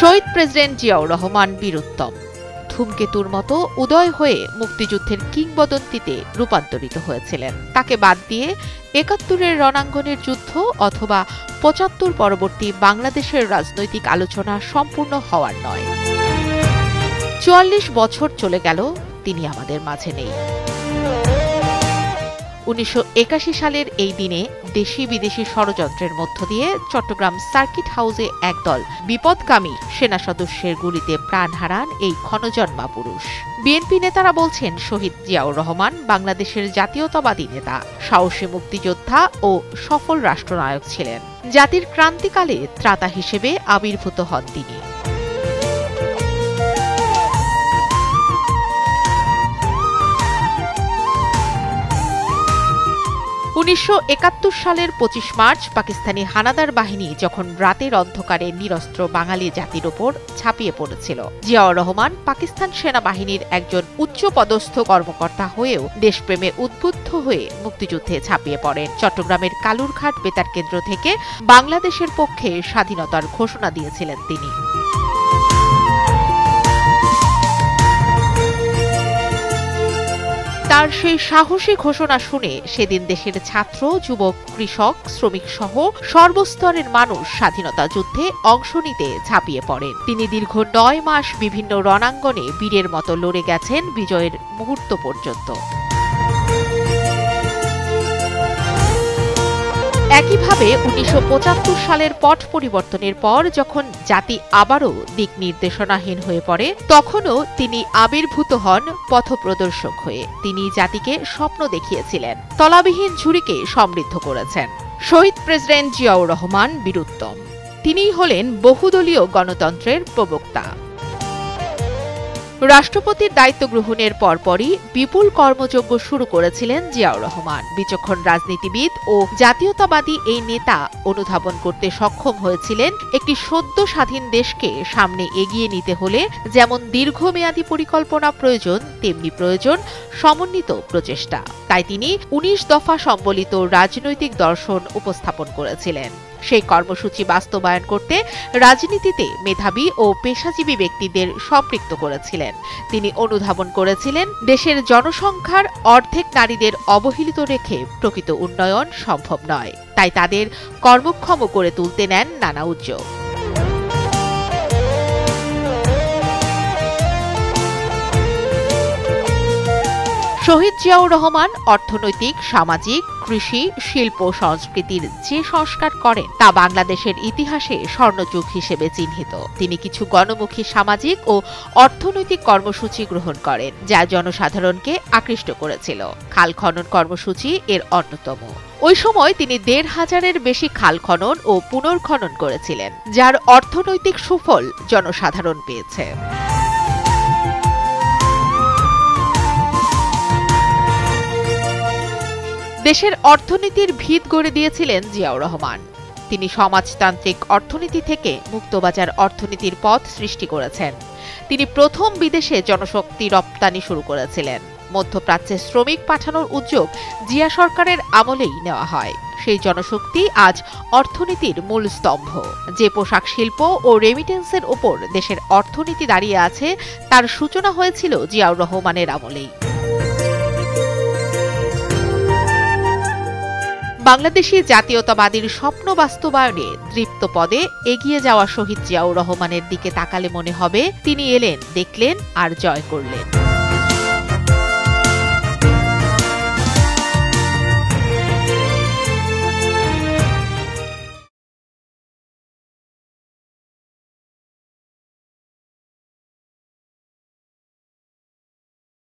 শহীদ president Ziaur Rahman Bir Uttom, ধূমকেতুর মতো উদয় হয়ে মুক্তিযুদ্ধের কিংবদন্তিতে রূপান্তরিত হয়েছিলেন। তাকে বাদ দিয়ে ৭১-এর রণাঙ্গনের যুদ্ধ অথবা ৭৫ পরবর্তী বাংলাদেশের রাজনৈতিক আলোচনা সম্পূর্ণ হওয়ার নয়। ৪৪ বছর চলে গেল, তিনি আমাদের মাঝে নেই। ১৯৮১ সালের এই দিনে দেশি বিদেশি ষড়যন্ত্রের মধ্য দিয়ে চট্টগ্রাম সার্কিট হাউসে একদল বিপদগামী সেনা সদস্যের গুলিতে প্রাণ হারান এই ক্ষণজন্মা পুরুষ। বিএনপি নেতারা বলছেন, শহীদ জিয়াউর রহমান বাংলাদেশের জাতীয়তাবাদী নেতা, সাহসী মুক্তিযোদ্ধা ও সফল রাষ্ট্রনায়ক ছিলেন। জাতির ক্রান্তিকালে ত্রাতা হিসেবে আবির্ভূত হন তিনি। ১৯৭১ সালের ২৫ মার্চ পাকিস্তানি হানাদার বাহিনী যখন রাতের অন্ধকারে নিরস্ত্র বাঙালি জাতির ওপর ঝাঁপিয়ে পড়েছিল, জিয়াউর রহমান পাকিস্তান সেনাবাহিনীর একজন উচ্চপদস্থ কর্মকর্তা হয়েও দেশপ্রেমে উদ্বুদ্ধ হয়ে মুক্তিযুদ্ধে ঝাঁপিয়ে পড়েন। চট্টগ্রামের কালুরঘাট বেতার কেন্দ্র থেকে বাংলাদেশের পক্ষে স্বাধীনতার ঘোষণা দিয়েছিলেন তিনি। তার সেই সাহসী ঘোষণা শুনে সেদিন দেশের ছাত্র, যুবক, কৃষক, শ্রমিক সহ সর্বস্তরের মানুষ স্বাধীনতা যুদ্ধে অংশ নিতে ঝাঁপিয়ে পড়েন। তিনি দীর্ঘ ৯ মাস বিভিন্ন রণাঙ্গনে বীরের মতো লড়ে গেছেন বিজয়ের মুহূর্ত পর্যন্ত। একইভাবে ১৯৭৫ সালের পট পরিবর্তনের পর যখন জাতি আবারও দিক নির্দেশনাহীন হয়ে পড়ে, তখনও তিনি আবির্ভূত হন পথপ্রদর্শক হয়ে। তিনি জাতিকে স্বপ্ন দেখিয়েছিলেন, তলাবিহীন ঝুড়িকে সমৃদ্ধ করেছেন। শহীদ প্রেসিডেন্ট জিয়াউর রহমান বীরুত্তম, তিনিই হলেন বহুদলীয় গণতন্ত্রের প্রবক্তা। রাষ্ট্রপতির দায়িত্ব গ্রহণের পরপরই বিপুল কর্মযজ্ঞ শুরু করেছিলেন জিয়াউর রহমান। বিচক্ষণ রাজনীতিবিদ ও জাতীয়তাবাদী এই নেতা অনুধাবন করতে সক্ষম হয়েছিলেন, একটি সদ্য স্বাধীন দেশকে সামনে এগিয়ে নিতে হলে যেমন দীর্ঘমেয়াদী পরিকল্পনা প্রয়োজন, তেমনি প্রয়োজন সমন্বিত প্রচেষ্টা। তাই তিনি ১৯ দফা সম্বলিত রাজনৈতিক দর্শন উপস্থাপন করেছিলেন। সেই কর্মসূচি বাস্তবায়ন করতে রাজনীতিতে মেধাবী ও পেশাজীবী ব্যক্তিদের সম্পৃক্ত করেছিলেন। তিনি অনুধাবন করেছিলেন, দেশের জনসংখ্যার অর্ধেক নারীদের অবহেলিত রেখে প্রকৃত উন্নয়ন সম্ভব নয়। তাই তাদের কর্মক্ষম করে তুলতে নেন নানা উদ্যোগ। শহীদ জিয়াউর রহমান অর্থনৈতিক, সামাজিক, কৃষি, শিল্প, সংস্কৃতির যে সংস্কার করেন তা বাংলাদেশের ইতিহাসে স্বর্ণযুগ হিসেবে চিহ্নিত। তিনি কিছু গণমুখী সামাজিক ও অর্থনৈতিক কর্মসূচি গ্রহণ করেন, যা জনসাধারণকে আকৃষ্ট করেছিল। খাল খনন কর্মসূচি এর অন্যতম। ওই সময় তিনি ১৫০০-এর বেশি খাল খনন ও পুনর্খনন করেছিলেন, যার অর্থনৈতিক সুফল জনসাধারণ পেয়েছে। দেশের অর্থনীতির ভিত গড়ে দিয়েছিলেন জিয়াউর রহমান। তিনি সমাজতান্ত্রিক অর্থনীতি থেকে মুক্তবাজার অর্থনীতির পথ সৃষ্টি করেছেন। তিনি প্রথম বিদেশে জনশক্তি রপ্তানি শুরু করেছিলেন। মধ্যপ্রাচ্যে শ্রমিক পাঠানোর উদ্যোগ জিয়া সরকারের আমলেই নেওয়া হয়। সেই জনশক্তি আজ অর্থনীতির মূল স্তম্ভ। যে পোশাক শিল্প ও রেমিটেন্সের ওপর দেশের অর্থনীতি দাঁড়িয়ে আছে, তার সূচনা হয়েছিল জিয়াউর রহমানের আমলেই। বাংলাদেশি জাতীয়তাবাদীর স্বপ্ন বাস্তবায়নে তৃপ্ত পদে এগিয়ে যাওয়া শহীদ জিয়াউর রহমানের দিকে তাকালে মনে হবে, তিনি এলেন, দেখলেন আর জয় করলেন।